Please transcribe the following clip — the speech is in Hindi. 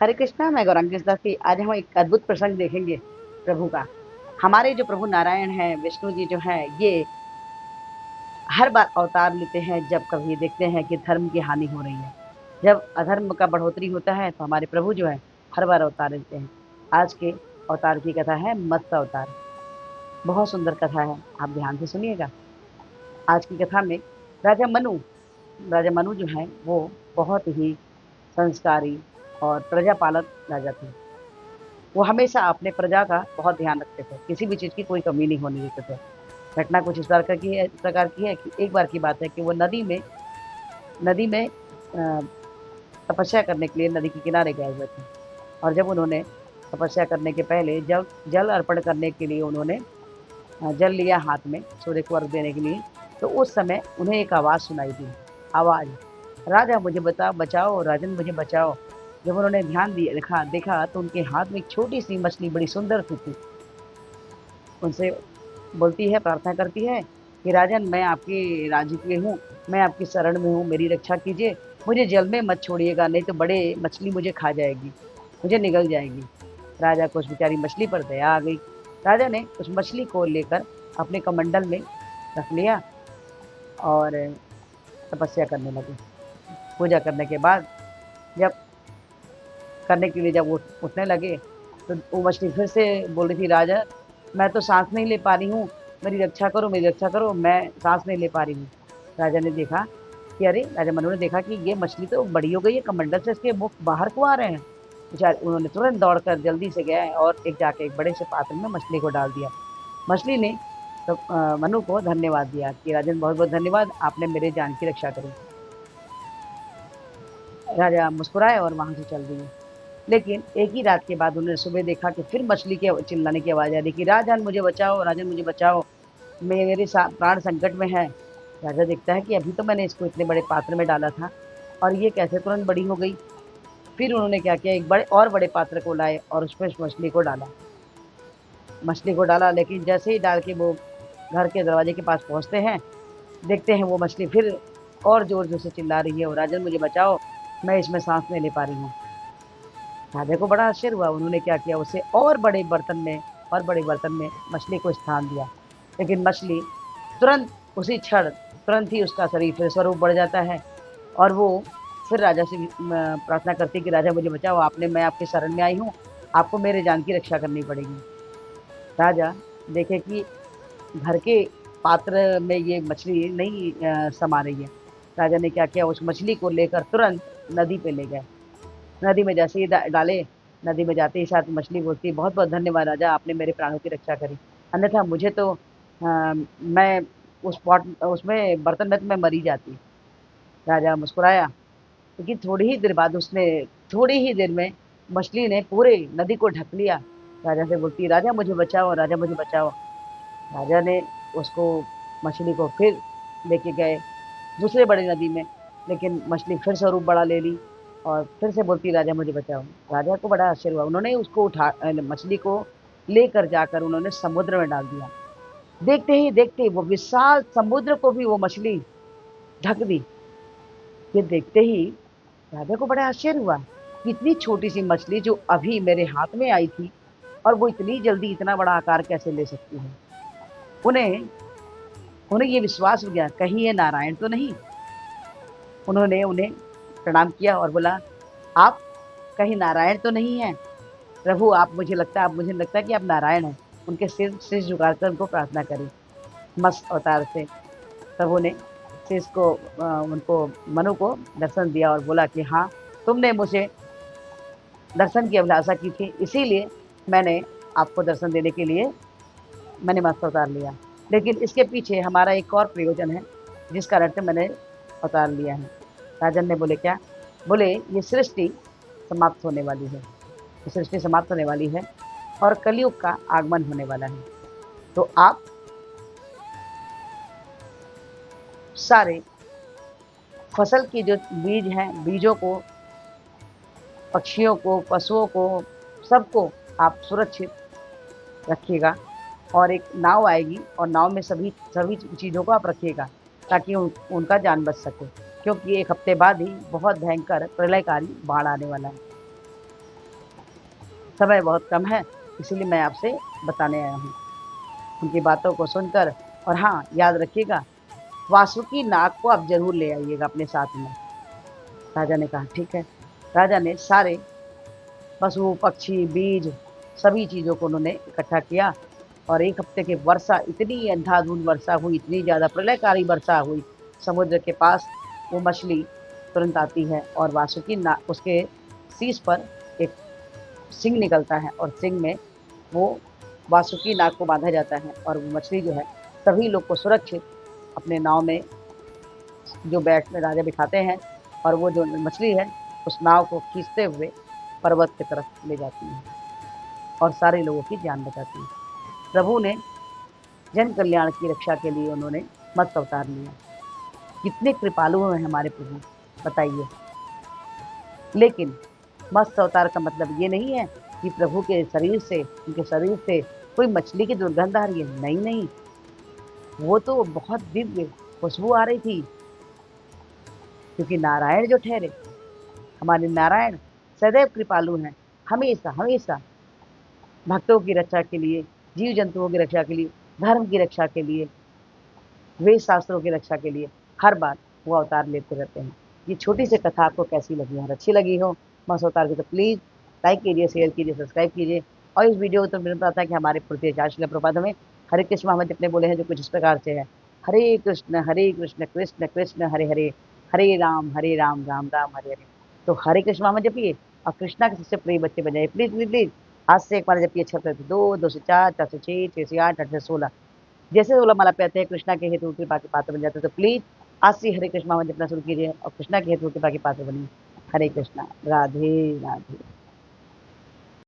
हरे कृष्णा, मैं गौरांगी दास की। आज हम एक अद्भुत प्रसंग देखेंगे प्रभु का। हमारे जो प्रभु नारायण हैं, विष्णु जी जो हैं, ये हर बार अवतार लेते हैं जब कभी देखते हैं कि धर्म की हानि हो रही है। जब अधर्म का बढ़ोतरी होता है तो हमारे प्रभु जो है हर बार अवतार लेते हैं। आज के अवतार की कथा है मत्स्य अवतार। बहुत सुंदर कथा है, आप ध्यान से सुनिएगा। आज की कथा में राजा मनु राजा मनु जो है वो बहुत ही संस्कारी और प्रजापालक राजा थे। वो हमेशा अपने प्रजा का बहुत ध्यान रखते थे, किसी भी चीज की कोई कमी नहीं होने देते थे। घटना कुछ इस प्रकार की है कि एक बार की बात है कि वो नदी में तपस्या करने के लिए नदी के किनारे गए हुए थे। और जब उन्होंने तपस्या करने के पहले जब जल अर्पण करने के लिए उन्होंने जल लिया हाथ में सूर्य को अर्घ देने के लिए, तो उस समय उन्हें एक आवाज़ सुनाई दी। आवाज़, राजा मुझे बचाओ, राजन मुझे बचाओ। जब उन्होंने ध्यान दिया देखा तो उनके हाथ में एक छोटी सी मछली बड़ी सुंदर सी थी। उनसे बोलती है, प्रार्थना करती है कि राजन, मैं आपके राज्य की हूँ, मैं आपकी शरण में हूँ, मेरी रक्षा कीजिए, मुझे जल में मत छोड़िएगा, नहीं तो बड़े मछली मुझे खा जाएगी, मुझे निगल जाएगी। राजा को उस बेचारी मछली पर दया आ गई। राजा ने उस मछली को लेकर अपने कमंडल में रख लिया और तपस्या करने लगे। पूजा करने के बाद जब करने के लिए जब वो उठने लगे तो वो मछली फिर से बोल रही थी, राजा मैं तो सांस नहीं ले पा रही हूँ, मेरी रक्षा करो, मेरी रक्षा करो, मैं सांस नहीं ले पा रही हूँ। राजा ने देखा कि अरे, राजा मनु ने देखा कि ये मछली तो बड़ी हो गई है, कमंडल से इसके मुख बाहर को आ रहे हैं। बेचारे उन्होंने तुरंत दौड़कर जल्दी से गए और एक बड़े से पात्र में मछली को डाल दिया। मछली ने तो मनु को धन्यवाद दिया कि राजन, बहुत बहुत धन्यवाद, आपने मेरे जान की रक्षा करी। राजा मुस्कुराए और वहां से चल दिए। लेकिन एक ही रात के बाद उन्होंने सुबह देखा कि फिर मछली के चिल्लाने की आवाज आ रही कि राजन मुझे बचाओ, राजन मुझे बचाओ, मेरे प्राण संकट में है। राजा देखता है कि अभी तो मैंने इसको इतने बड़े पात्र में डाला था और ये कैसे तुरंत बड़ी हो गई। फिर उन्होंने क्या किया, एक बड़े पात्र को लाए और उसमें उस मछली को डाला। लेकिन जैसे ही डाल के वो घर के दरवाजे के पास पहुंचते हैं, देखते हैं वो मछली फिर और जोर जोर से चिल्ला रही है, राजन मुझे बचाओ, मैं इसमें सांस नहीं ले पा रही हूँ। राजा को बड़ा आश्चर्य हुआ। उन्होंने क्या किया, उसे और बड़े बर्तन में मछली को स्थान दिया। लेकिन मछली तुरंत उसी क्षण तुरंत ही उसका शरीर फिर स्वरूप बढ़ जाता है और वो फिर राजा से प्रार्थना करती है कि राजा मुझे बचाओ, मैं आपकी शरण में आई हूँ, आपको मेरे जान की रक्षा करनी पड़ेगी। राजा देखे कि घर के पात्र में ये मछली नहीं समा रही है। राजा ने क्या किया, उस मछली को लेकर तुरंत नदी पे ले गए। नदी में जैसे ही डाले, नदी में जाते ही साथ मछली बोलती है, बहुत बहुत धन्यवाद राजा, आपने मेरे प्राणों की रक्षा करी, अन्यथा मुझे तो मैं उस पॉट उसमें बर्तन में तो मैं मरी जाती। राजा मुस्कुराया, लेकिन थोड़ी ही देर में मछली ने पूरे नदी को ढक लिया। राजा से बोलती, राजा मुझे बचाओ, राजा मुझे बचाओ। राजा ने उसको मछली को फिर लेके गए दूसरे बड़ी नदी में, लेकिन मछली फिर स्वरूप बड़ा ले ली और फिर से बोलती, राजा मुझे बचाओ। राजा को बड़ा आश्चर्य हुआ। उन्होंने उसको मछली को लेकर जाकर उन्होंने समुद्र में डाल दिया। देखते ही देखते वो विशाल समुद्र को भी वो मछली ढक दी। ये देखते ही राजा को बड़ा आश्चर्य हुआ कि इतनी छोटी सी मछली जो अभी मेरे हाथ में आई थी और वो इतनी जल्दी इतना बड़ा आकार कैसे ले सकती है। उन्हें उन्हें ये विश्वास हो गया, कहीं ये नारायण तो नहीं। उन्होंने उन्हें प्रणाम किया और बोला, आप कहीं नारायण तो नहीं हैं प्रभु, आप मुझे लगता है कि आप नारायण हैं। उनके सिर झुकाकर उनको प्रार्थना करी। मत्स्य अवतार से प्रभु ने शीश को उनको मनु को दर्शन दिया और बोला कि हाँ, तुमने मुझे दर्शन की अभिलाषा की थी, इसीलिए मैंने आपको दर्शन देने के लिए मैंने मत्स्य अवतार लिया। लेकिन इसके पीछे हमारा एक और प्रयोजन है जिस कारण से मैंने अवतार लिया है। राजन ने बोले, क्या? बोले, ये सृष्टि समाप्त होने वाली है, ये सृष्टि समाप्त होने वाली है और कलयुग का आगमन होने वाला है। तो आप सारे फसल की जो बीज हैं, बीजों को, पक्षियों को, पशुओं को, सबको आप सुरक्षित रखिएगा। और एक नाव आएगी और नाव में सभी सभी चीज़ों को आप रखिएगा ताकि उनका जान बच सके, क्योंकि एक हफ्ते बाद ही बहुत भयंकर प्रलयकारी बाढ़ आने वाला है। समय बहुत कम है, इसीलिए मैं आपसे बताने आया हूँ। उनकी बातों को सुनकर, और हाँ, याद रखिएगा, वासुकी नाग को आप ज़रूर ले आइएगा अपने साथ में। राजा ने कहा, ठीक है। राजा ने सारे पशु, पक्षी, बीज, सभी चीज़ों को उन्होंने इकट्ठा किया, और 1 हफ्ते की वर्षा, इतनी अंधाधुंध वर्षा हुई, इतनी ज़्यादा प्रलयकारी वर्षा हुई, समुद्र के पास वो मछली तुरंत आती है, और वासुकी ना उसके शीश पर एक सींग निकलता है, और सींग में वो वासुकी नाग को बांधा जाता है, और वो मछली जो है सभी लोग को सुरक्षित अपने नाव में जो बैठ में राजा बिठाते हैं, और वो जो मछली है उस नाव को खींचते हुए पर्वत की तरफ ले जाती है, और सारे लोगों की जान बचाती है। प्रभु ने जन कल्याण की रक्षा के लिए उन्होंने मत्स्य अवतार लिया। कितने कृपालु हैं हमारे प्रभु, बताइए। लेकिन मत्स्य अवतार का मतलब ये नहीं है कि प्रभु के शरीर से, उनके शरीर से कोई मछली की दुर्गंध आ रही है, नहीं नहीं। वो तो बहुत दिव्य खुशबू आ रही थी, क्योंकि नारायण जो ठहरे, हमारे नारायण सदैव कृपालु हैं, हमेशा हमेशा भक्तों की रक्षा के लिए, जीव जंतुओं की रक्षा के लिए, धर्म की रक्षा के लिए, वेद शास्त्रों की रक्षा के लिए हर बार वो अवतार लेते रहते हैं। ये छोटी सी कथा आपको कैसी लगी, अगर अच्छी लगी हो मत्स्य अवतार की, तो प्लीज़ लाइक कीजिए, शेयर कीजिए, सब्सक्राइब कीजिए, और इस वीडियो को तो मेरे पता है कि हमारे पूर्ति आचार्य श्रील प्रभुपाद हमें हरे कृष्ण महामंत्र जितने बोले हैं जो कुछ इस प्रकार से है, हरे कृष्ण कृष्ण कृष्ण हरे हरे, हरे राम राम राम हरे हरे। तो हरे कृष्ण महामंत्र जपिए, और कृष्णा के सबसे प्रिय बच्चे बन जाइए, प्लीज प्लीज प्लीज। आज से एक बार जपिए, 6 से 2, 2 से 4, 4 से 6, 6 से 8, 8 से 16। जैसे 16 माला पे आते हैं, कृष्णा के हेतु कृपा के पात्र बन जाते हैं। तो प्लीज आज से हरे कृष्ण महामंत्र जपना शुरू कीजिए, और कृष्णा के हेतु कृपा के पात्र बनिए। हरे कृष्णा, राधे राधे।